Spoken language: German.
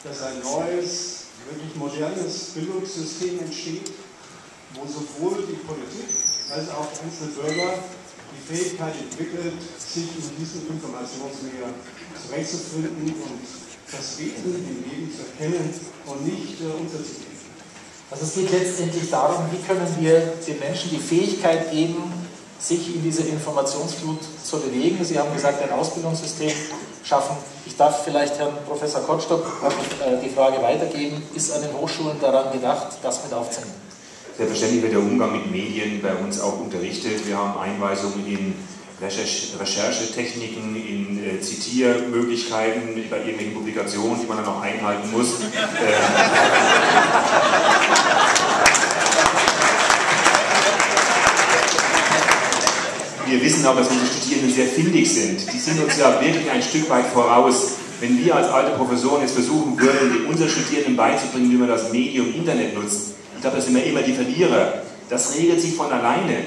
dass ein neues, wirklich modernes Bildungssystem entsteht, wo sowohl die Politik als auch einzelne Bürger die Fähigkeit entwickelt, sich in diesem Informationsmeer zurechtzufinden und das Wesen im Leben zu erkennen und nicht unterzugehen. Also es geht letztendlich darum, wie können wir den Menschen die Fähigkeit geben, sich in diese Informationsflut zu bewegen. Sie haben gesagt, ein Ausbildungssystem schaffen. Ich darf vielleicht Herrn Professor Kottstock die Frage weitergeben, ist an den Hochschulen daran gedacht, das mit aufzunehmen? Selbstverständlich wird der Umgang mit Medien bei uns auch unterrichtet. Wir haben Einweisungen in Recherchetechniken, in Zitiermöglichkeiten bei irgendwelchen Publikationen, die man dann noch einhalten muss. Wir wissen auch, dass unsere Studierenden sehr findig sind. Die sind uns ja wirklich ein Stück weit voraus. Wenn wir als alte Professoren jetzt versuchen würden, unseren Studierenden beizubringen, wie man das Medium Internet nutzt, ich glaube, das sind wir immer die Verlierer. Das regelt sich von alleine.